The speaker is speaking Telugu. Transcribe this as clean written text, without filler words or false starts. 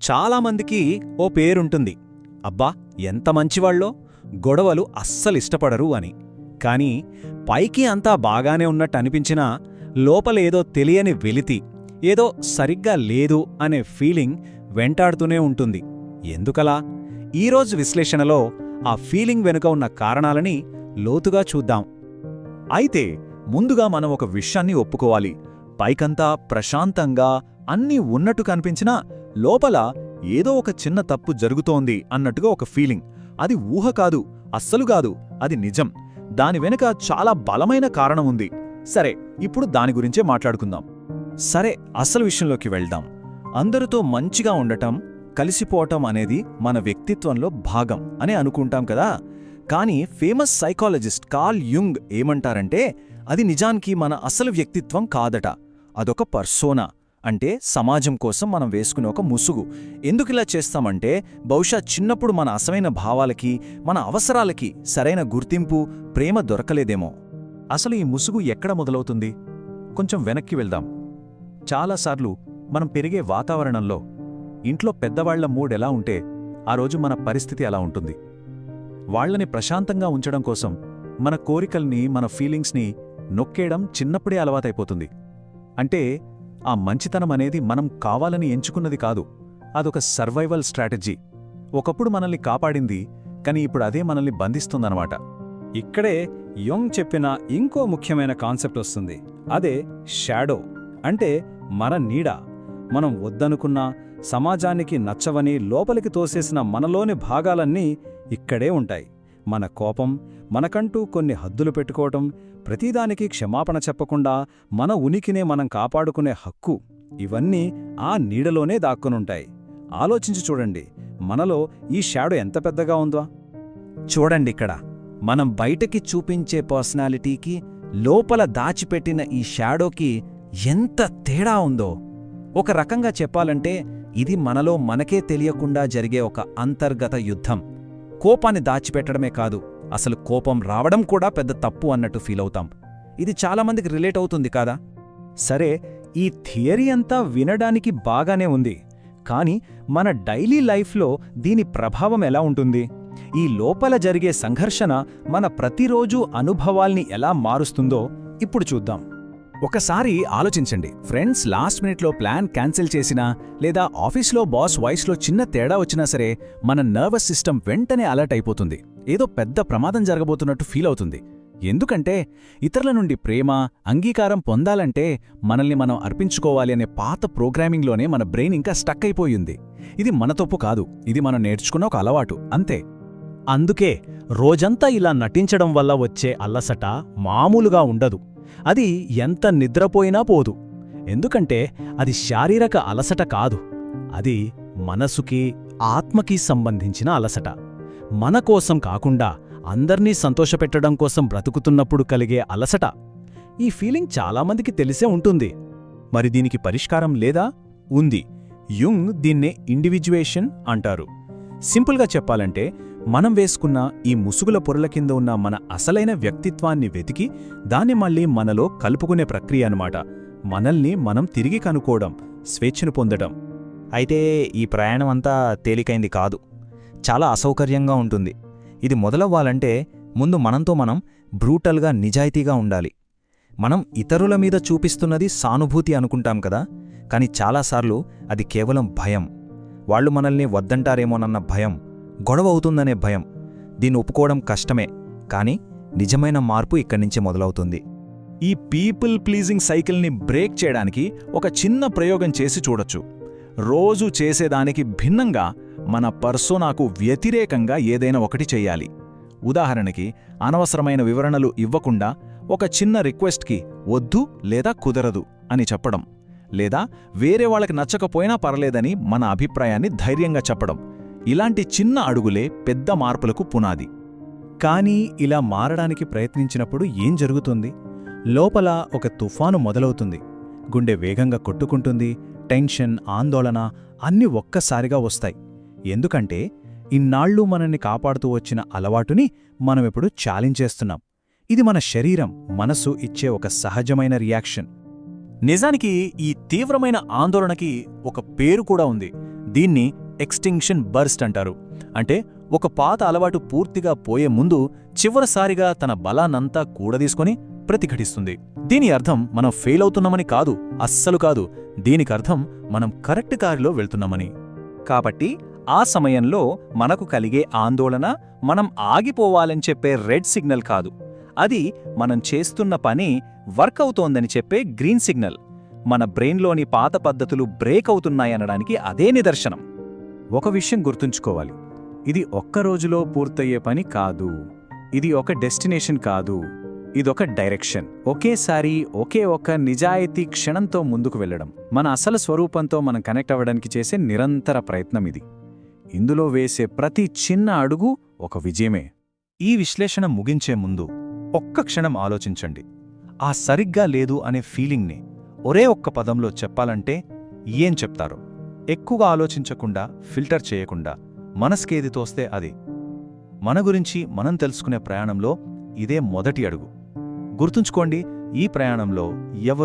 చాలామందికి ఓ పేరుంటుంది, అబ్బా ఎంత మంచివాళ్ళో, గొడవలు అస్సలిష్టపడరు అని. కాని పైకి అంతా బాగానే ఉన్నట్టు అనిపించినా లోపలేదో తెలియని వెలితి, ఏదో సరిగ్గా లేదు అనే ఫీలింగ్ వెంటాడుతూనే ఉంటుంది. ఎందుకలా? ఈరోజు విశ్లేషణలో ఆ ఫీలింగ్ వెనుక ఉన్న కారణాలని లోతుగా చూద్దాం. అయితే ముందుగా మనం ఒక విషయాన్ని ఒప్పుకోవాలి. పైకంతా ప్రశాంతంగా అన్నీ ఉన్నట్టు కనిపించినా లోపల ఏదో ఒక చిన్న తప్పు జరుగుతోంది అన్నట్టుగా ఒక ఫీలింగ్. అది ఊహ కాదు, అస్సలు కాదు, అది నిజం. దాని వెనుక చాలా బలమైన కారణం ఉంది. సరే, ఇప్పుడు దాని గురించే మాట్లాడుకుందాం. సరే, అసలు విషయంలోకి వెళ్దాం. అందరితో మంచిగా ఉండటం, కలిసిపోవటం అనేది మన వ్యక్తిత్వంలో భాగం అని అనుకుంటాం కదా. కానీ ఫేమస్ సైకాలజిస్ట్ కార్ల్ యుంగ్ ఏమంటారంటే, అది నిజానికి మన అసలు వ్యక్తిత్వం కాదట. అదొక పర్సోనా, అంటే సమాజం కోసం మనం వేసుకునే ఒక ముసుగు. ఎందుకిలా చేస్తామంటే, బహుశా చిన్నప్పుడు మన అసలైన భావాలకి, మన అవసరాలకి సరైన గుర్తింపు, ప్రేమ దొరకలేదేమో. అసలు ఈ ముసుగు ఎక్కడ మొదలవుతుంది? కొంచెం వెనక్కి వెళ్దాం. చాలాసార్లు మనం పెరిగే వాతావరణంలో ఇంట్లో పెద్దవాళ్ల మూడెలా ఉంటే ఆ రోజు మన పరిస్థితి అలా ఉంటుంది. వాళ్లని ప్రశాంతంగా ఉంచడం కోసం మన కోరికల్ని, మన ఫీలింగ్స్ని నొక్కేయడం చిన్నప్పుడే అలవాటైపోతుంది. అంటే ఆ మంచితనం అనేది మనం కావాలని ఎంచుకున్నది కాదు, అదొక సర్వైవల్ స్ట్రాటజీ. ఒకప్పుడు మనల్ని కాపాడింది, కానీ ఇప్పుడు అదే మనల్ని బంధిస్తుందన్నమాట. ఇక్కడే యుంగ్ చెప్పిన ఇంకో ముఖ్యమైన కాన్సెప్ట్ వస్తుంది. అదే షాడో, అంటే మన నీడ. మనం వద్దనుకున్నా, సమాజానికి నచ్చవని లోపలికి తోసేసిన మనలోని భాగాలన్నీ ఇక్కడే ఉంటాయి. మన కోపం, మనకంటూ కొన్ని హద్దులు పెట్టుకోవటం, ప్రతిదానికి క్షమాపణ చెప్పకుండా మన ఉనికినే మనం కాపాడుకునే హక్కు, ఇవన్నీ ఆ నీడలోనే దాక్కునుంటాయి. ఆలోచించి చూడండి, మనలో ఈ షాడో ఎంత పెద్దగా ఉందో. చూడండిక్కడ, మనం బయటకి చూపించే పర్సనాలిటీకి లోపల దాచిపెట్టిన ఈ షాడోకి ఎంత తేడా ఉందో. ఒక రకంగా చెప్పాలంటే ఇది మనలో మనకే తెలియకుండా జరిగే ఒక అంతర్గత యుద్ధం. కోపాన్ని దాచిపెట్టడమే కాదు, అసలు కోపం రావడం కూడా పెద్ద తప్పు అన్నట్టు ఫీలవుతాం. ఇది చాలామందికి రిలేట్ అవుతుంది కాదా? సరే, ఈ థియరీ అంతా వినడానికి బాగానే ఉంది. కాని మన డైలీ లైఫ్లో దీని ప్రభావం ఎలా ఉంటుంది? ఈ లోపల జరిగే సంఘర్షణ మన ప్రతిరోజూ అనుభవాల్ని ఎలా మారుస్తుందో ఇప్పుడు చూద్దాం. ఒకసారి ఆలోచించండి, ఫ్రెండ్స్ లాస్ట్ మినిట్లో ప్లాన్ క్యాన్సిల్ చేసినా, లేదా ఆఫీస్లో బాస్ వాయిస్లో చిన్న తేడా వచ్చినా సరే మన నర్వస్ సిస్టమ్ వెంటనే అలర్ట్ అయిపోతుంది. ఏదో పెద్ద ప్రమాదం జరగబోతున్నట్టు ఫీల్ అవుతుంది. ఎందుకంటే ఇతరుల నుండి ప్రేమ, అంగీకారం పొందాలంటే మనల్ని మనం అర్పించుకోవాలి అనే పాత ప్రోగ్రామింగ్లోనే మన బ్రెయిన్ ఇంకా స్టక్ అయిపోయింది. ఇది మన తప్పు కాదు, ఇది మనం నేర్చుకున్న ఒక అలవాటు అంతే. అందుకే రోజంతా ఇలా నటించడం వల్ల వచ్చే అల్లసట మామూలుగా ఉండదు. అది ఎంత నిద్రపోయినా పోదు. ఎందుకంటే అది శారీరక అలసట కాదు, అది మనసుకి, ఆత్మకి సంబంధించిన అలసట. మన కోసం కాకుండా అందర్నీ సంతోషపెట్టడం కోసం బ్రతుకుతున్నప్పుడు కలిగే అలసట. ఈ ఫీలింగ్ చాలామందికి తెలిసే ఉంటుంది. మరి దీనికి పరిష్కారం లేదా? ఉంది. యుంగ్ దీన్నే ఇండివిజువేషన్ అంటారు. సింపుల్గా చెప్పాలంటే, మనం వేసుకున్న ఈ ముసుగుల పొరల కింద ఉన్న మన అసలైన వ్యక్తిత్వాన్ని వెతికి దాన్ని మళ్ళీ మనలో కలుపుకునే ప్రక్రియ అన్నమాట. మనల్ని మనం తిరిగి కనుక్కోవడం, స్వేచ్ఛను పొందడం. అయితే ఈ ప్రయాణం అంతా తేలికైంది కాదు, చాలా అసౌకర్యంగా ఉంటుంది. ఇది మొదలవ్వాలంటే ముందు మనంతో మనం బ్రూటల్గా, నిజాయితీగా ఉండాలి. మనం ఇతరుల మీద చూపిస్తున్నది సానుభూతి అనుకుంటాం కదా, కానీ చాలాసార్లు అది కేవలం భయం. వాళ్లు మనల్ని వద్దంటారేమోనన్న భయం, గొడవ అవుతుందనే భయం. దీన్ని ఒప్పుకోవడం కష్టమే, కానీ నిజమైన మార్పు ఇక్కడ్నుంచే మొదలవుతుంది. ఈ పీపుల్ ప్లీజింగ్ సైకిల్ని బ్రేక్ చేయడానికి ఒక చిన్న ప్రయోగం చేసి చూడొచ్చు. రోజూ చేసేదానికి భిన్నంగా మన పర్సోనాకు వ్యతిరేకంగా ఏదైనా ఒకటి చెయ్యాలి. ఉదాహరణకి, అనవసరమైన వివరణలు ఇవ్వకుండా ఒక చిన్న రిక్వెస్ట్కి వద్దు లేదా కుదరదు అని చెప్పడం, లేదా వేరే వాళ్ళకి నచ్చకపోయినా పర్లేదని మన అభిప్రాయాన్ని ధైర్యంగా చెప్పడం. ఇలాంటి చిన్న అడుగులే పెద్ద మార్పులకు పునాది. కానీ ఇలా మారడానికి ప్రయత్నించినప్పుడు ఏం జరుగుతుంది? లోపల ఒక తుఫాను మొదలవుతుంది. గుండె వేగంగా కొట్టుకుంటుంది, టెన్షన్, ఆందోళన అన్నీ ఒక్కసారిగా వస్తాయి. ఎందుకంటే ఇన్నాళ్లు మనల్ని కాపాడుతూ వచ్చిన అలవాటుని మనమిప్పుడు ఛాలెంజ్ చేస్తున్నాం. ఇది మన శరీరం, మనసు ఇచ్చే ఒక సహజమైన రియాక్షన్. నిజానికి ఈ తీవ్రమైన ఆందోళనకి ఒక పేరు కూడా ఉంది. దీన్ని ఎక్స్టింక్షన్ బర్స్ట్ అంటారు. అంటే ఒక పాత అలవాటు పూర్తిగా పోయే ముందు చివరిసారిగా తన బలాన్నంతా కూడదీసుకొని ప్రతిఘటిస్తుంది. దీని అర్థం మనం ఫెయిల్ అవుతున్నామని కాదు, అస్సలు కాదు. దీనికర్థం మనం కరెక్ట్ దారిలో వెళ్తున్నామని. కాబట్టి ఆ సమయంలో మనకు కలిగే ఆందోళన మనం ఆగిపోవాలని చెప్పే రెడ్ సిగ్నల్ కాదు, అది మనం చేస్తున్న పని వర్క్ అవుతోందని చెప్పే గ్రీన్ సిగ్నల్. మన బ్రెయిన్లోని పాత పద్ధతులు బ్రేక్ అవుతున్నాయనడానికి అదే నిదర్శనం. ఒక విషయం గుర్తుంచుకోవాలి, ఇది ఒక్క రోజులో పూర్తయ్యే పని కాదు. ఇది ఒక డెస్టినేషన్ కాదు, ఇదొక డైరెక్షన్. ఒకేసారి ఒకే ఒక్క నిజాయితీ క్షణంతో ముందుకు వెళ్ళడం, మన అసలు స్వరూపంతో మనం కనెక్ట్ అవ్వడానికి చేసే నిరంతర ప్రయత్నం ఇది. ఇందులో వేసే ప్రతి చిన్న అడుగు ఒక విజయమే. ఈ విశ్లేషణ ముగించే ముందు ఒక్క క్షణం ఆలోచించండి. ఆ సరిగ్గా లేదు అనే ఫీలింగ్ని ఒరే ఒక్క పదంలో చెప్పాలంటే ఏం చెప్తారో? ఎక్కువగా ఆలోచించకుండా, ఫిల్టర్ చేయకుండా, మనస్కేది తోస్తే అది. మన గురించి మనం తెలుసుకునే ప్రయాణంలో ఇదే మొదటి అడుగు. గుర్తుంచుకోండి, ఈ ప్రయాణంలో ఎవరు